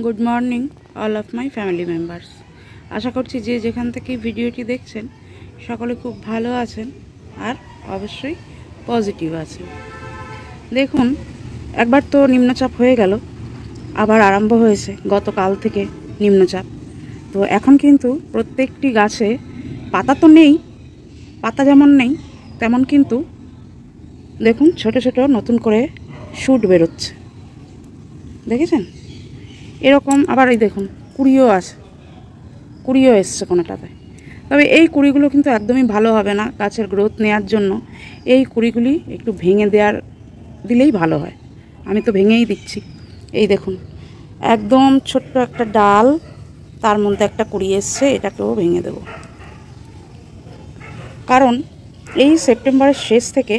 Good morning all of my family members. আশা করছি যে যেখান থেকে ভিডিওটি দেখছেন সকলে খুব ভালো আছেন আর অবশ্যই পজিটিভ আছেন। দেখুন, একবার তো নিম্নচাপ হয়ে গেল, আবার আরম্ভ হয়েছে গতকাল থেকে নিম্নচাপ। তো এখন কিন্তু প্রত্যেকটি গাছে পাতা তো নেই, পাতা যেমন নেই তেমন কিন্তু দেখুন ছোট ছোট নতুন করে শুট বেরোচ্ছে, দেখেছেন? এরকম আবার এই দেখুন কুড়িও আছে, কুড়িও এসছে কোনোটাতে। তবে এই কুড়িগুলো কিন্তু একদমই ভালো হবে না গাছের গ্রোথ নেওয়ার জন্য। এই কুড়িগুলি একটু ভেঙে দিলেই ভালো হয়। আমি তো ভেঙেই দিচ্ছি। এই দেখুন একদম ছোট্ট একটা ডাল, তার মধ্যে একটা কুড়ি এসছে, এটাকেও ভেঙে দেব। কারণ এই সেপ্টেম্বরের শেষ থেকে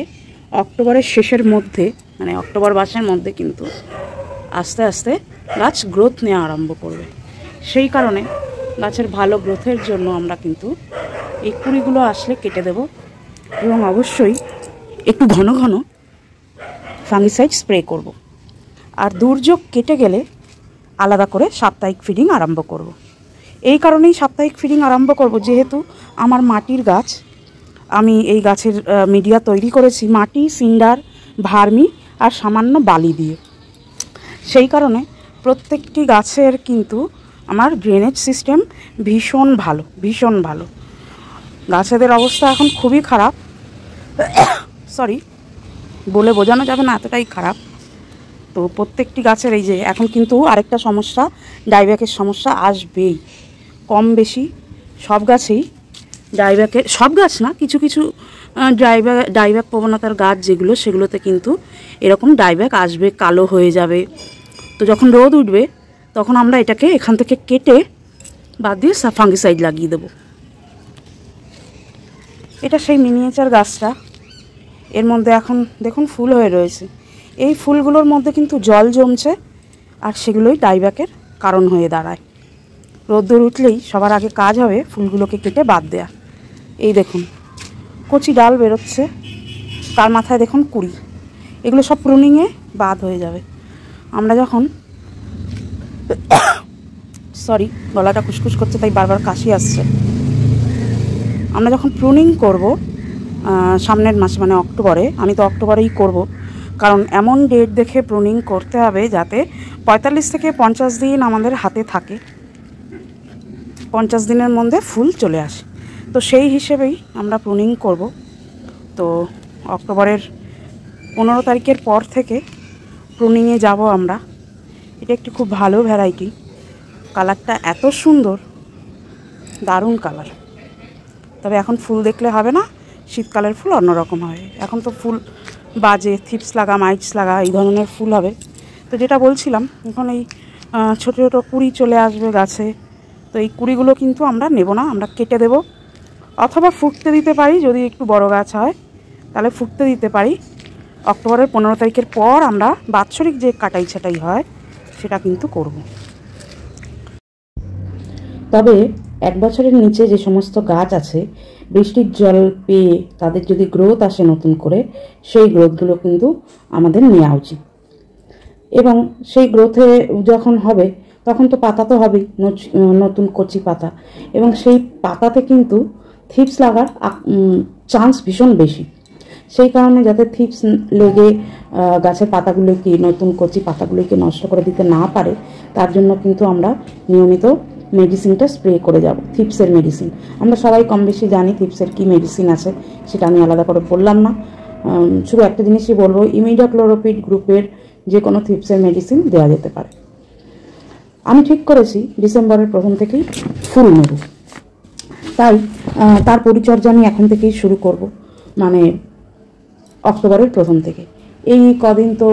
অক্টোবরের শেষের মধ্যে, মানে অক্টোবর মাসের মধ্যে কিন্তু আস্তে আস্তে গাছ গ্রোথ নেওয়া আরম্ভ করবে। সেই কারণে গাছের ভালো গ্রোথের জন্য আমরা কিন্তু এই কুড়িগুলো আসলে কেটে দেব এবং অবশ্যই একটু ঘন ঘন ফাঙ্গিসাইড স্প্রে করব। আর দুর্যোগ কেটে গেলে আলাদা করে সাপ্তাহিক ফিডিং আরম্ভ করব। এই কারণেই সাপ্তাহিক ফিডিং আরম্ভ করব, যেহেতু আমার মাটির গাছ, আমি এই গাছের মিডিয়া তৈরি করেছি মাটি, সিন্ডার, ভার্মি আর সামান্য বালি দিয়ে। সেই কারণে প্রত্যেকটি গাছের কিন্তু আমার ড্রেনেজ সিস্টেম ভীষণ ভালো, ভীষণ ভালো। গাছেদের অবস্থা এখন খুবই খারাপ, সরি বলে বোঝানো যাবে না, এতটাই খারাপ। তো প্রত্যেকটি গাছের এই যে এখন কিন্তু আরেকটা সমস্যা, ডাইব্যাকের সমস্যা আসবেই। কম বেশি সব গাছেই ডাইব্যাকের, সব গাছ না, কিছু কিছু ডাইব্যাক প্রবণতার গাছ যেগুলো, সেগুলোতে কিন্তু এরকম ডাইব্যাক আসবে, কালো হয়ে যাবে। তো যখন রোদ উঠবে তখন আমরা এটাকে এখান থেকে কেটে বাদ দিয়ে ফাঙ্গিসাইড লাগিয়ে দেব। এটা সেই মিনিয়েচার গাছটা, এর মধ্যে এখন দেখুন ফুল হয়ে রয়েছে। এই ফুলগুলোর মধ্যে কিন্তু জল জমছে আর সেগুলোই ডাইব্যাকের কারণ হয়ে দাঁড়ায়। রোদ্দুর উঠলেই সবার আগে কাজ হবে ফুলগুলোকে কেটে বাদ দেয়া। এই দেখুন কচি ডাল বেরোচ্ছে, তার মাথায় দেখুন কুড়ি, এগুলো সব প্রুনিংয়ে বাদ হয়ে যাবে। আমরা যখন সরি গলাটা খুসখুস করছে তাই বারবার কাশি আসছে। আমরা যখন প্রুনিং করব সামনের মাসে, মানে অক্টোবরে, আমি তো অক্টোবরেই করব, কারণ এমন ডেট দেখে প্রুনিং করতে হবে যাতে 45 থেকে 50 দিন আমাদের হাতে থাকে, 50 দিনের মধ্যে ফুল চলে আসে। তো সেই হিসেবেই আমরা প্রুনিং করব। তো অক্টোবরের 15 তারিখের পর থেকে প্রুনিংয়ে যাব আমরা। এটা একটি খুব ভালো ভ্যারাইটি, কালারটা এত সুন্দর, দারুণ কালার। তবে এখন ফুল দেখলে হবে না, শীতকালের ফুল অন্যরকম হবে। এখন তো ফুল বাজে, থিপস লাগা, মাইটস লাগা, এই ধরনের ফুল হবে। তো যেটা বলছিলাম, এখন এই ছোটো ছোটো কুড়ি চলে আসবে গাছে। তো এই কুড়িগুলো কিন্তু আমরা নেব না, আমরা কেটে দেব, অথবা ফুটতে দিতে পারি। যদি একটু বড় গাছ হয় তাহলে ফুটতে দিতে পারি। অক্টোবরের 15 তারিখের পর আমরা বাৎসরিক যে কাটাই ছাটাই হয় সেটা কিন্তু করব। তবে 1 বছরের নিচে যে সমস্ত গাছ আছে, বৃষ্টির জল পেয়ে তাদের যদি গ্রোথ আসে নতুন করে, সেই গ্রোথগুলো কিন্তু আমাদের নেওয়া উচিত। এবং সেই গ্রোথে যখন হবে তখন তো পাতা তো হবেই, নতুন কচি পাতা, এবং সেই পাতাতে কিন্তু থিপস লাগার চান্স ভীষণ বেশি। সেই কারণে যাতে থিপস লেগে গাছের পাতাগুলোকে, নতুন কচি পাতাগুলোকে নষ্ট করে দিতে না পারে, তার জন্য কিন্তু আমরা নিয়মিত মেডিসিনটা স্প্রে করে যাব, থিপসের মেডিসিন। আমরা সবাই কম বেশি জানি থিপসের কী মেডিসিন আছে, সেটা আমি আলাদা করে বললাম না। শুধু একটা জিনিসই বলবো, ইমিডাক্লোরোপিড গ্রুপের যে কোনো থিপসের মেডিসিন দেওয়া যেতে পারে। আমি ঠিক করেছি ডিসেম্বরের প্রথম থেকেই ফুল নেব, তাই তার পরিচর্যা আমি এখন থেকেই শুরু করব, মানে অক্টোবরের প্রথম থেকে। এই কদিন তো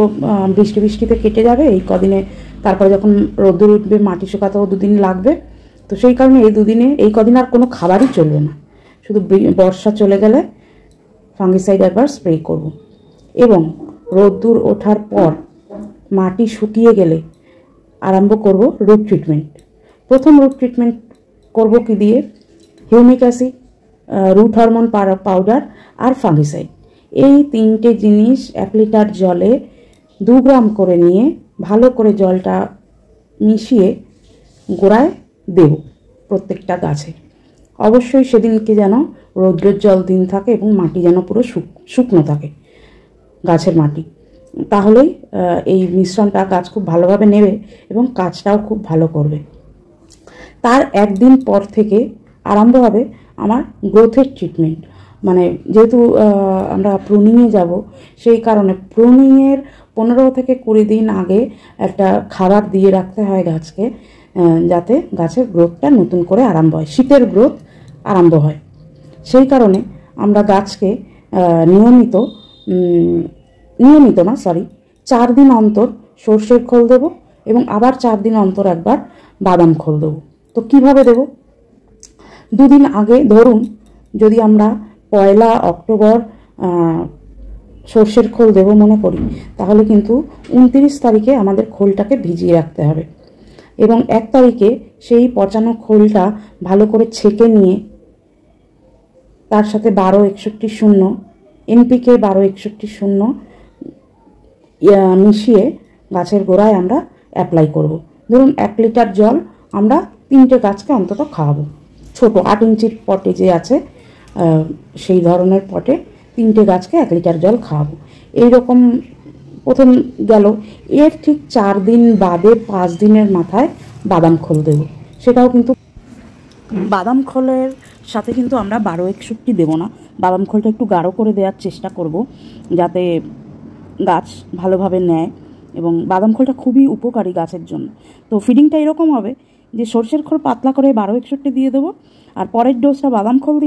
বৃষ্টিতে কেটে যাবে, এই কদিনে তারপরে যখন রোদ্দুর উঠবে, মাটি শুকাতেও 2 দিন লাগবে। তো সেই কারণে এই কদিন আর কোনো খাবারই চলবে না, শুধু বর্ষা চলে গেলে ফাঙ্গিসাইড একবার স্প্রে করব। এবং রোদ্দুর ওঠার পর মাটি শুকিয়ে গেলে আরম্ভ করব রুট ট্রিটমেন্ট। প্রথম রুট ট্রিটমেন্ট করব কি দিয়ে? Humic acid, root hormone powder আর ফাঙ্গিসাইড। এই 3টে জিনিস 1 লিটার জলে 2 গ্রাম করে নিয়ে ভালো করে জলটা মিশিয়ে গোড়ায় দেব প্রত্যেকটা গাছে। অবশ্যই সেদিনকে যেন রৌদ্রের জল দিন থাকে এবং মাটি যেন পুরো শুকনো থাকে, গাছের মাটি। তাহলেই এই মিশ্রণটা গাছ খুব ভালোভাবে নেবে এবং কাজটাও খুব ভালো করবে। তার একদিন পর থেকে আরম্ভ হবে আমার গ্রোথের ট্রিটমেন্ট। মানে যেহেতু আমরা প্রুনিংয়ে যাব, সেই কারণে প্রুনিংয়ের 15 থেকে 20 দিন আগে একটা খাবার দিয়ে রাখতে হয় গাছকে, যাতে গাছের গ্রোথটা নতুন করে আরম্ভ হয়, শীতের গ্রোথ আরম্ভ হয়। সেই কারণে আমরা গাছকে নিয়মিত 4 দিন অন্তর সর্ষের খোল দেব এবং আবার 4 দিন অন্তর একবার বাদাম খোল দেব। তো কিভাবে দেব? 2 দিন আগে, ধরুন যদি আমরা 1 অক্টোবর সর্ষের খোল দেব মনে করি, তাহলে কিন্তু 29 তারিখে আমাদের খোলটাকে ভিজিয়ে রাখতে হবে এবং 1 তারিখে সেই পচানো খোলটা ভালো করে ছেঁকে নিয়ে তার সাথে 12-61-0 NPK 12-61-0 মিশিয়ে গাছের গোড়ায় আমরা অ্যাপ্লাই করব। ধরুন 1 লিটার জল আমরা 3টে গাছকে অন্তত খাওয়াবো। ছোট 8 ইঞ্চির পটে যে আছে সেই ধরনের পটে 3টে গাছকে 1 লিটার জল খাওয়াবো। এইরকম প্রথম গেল। এর ঠিক 4 দিন বাদে 5 দিনের মাথায় বাদাম খোল দেব। সেটাও কিন্তু বাদাম খোলের সাথে কিন্তু আমরা 12-61 দেবো না, বাদাম খোলটা একটু গাঢ় করে দেওয়ার চেষ্টা করব যাতে গাছ ভালোভাবে নেয়, এবং বাদাম খোলটা খুবই উপকারী গাছের জন্য। তো ফিডিংটা এরকম হবে যে সর্ষের খোল পাতলা করে 12-61 দিয়ে দেবো, আর পরের ডোজটা বাদাম খোল দিয়ে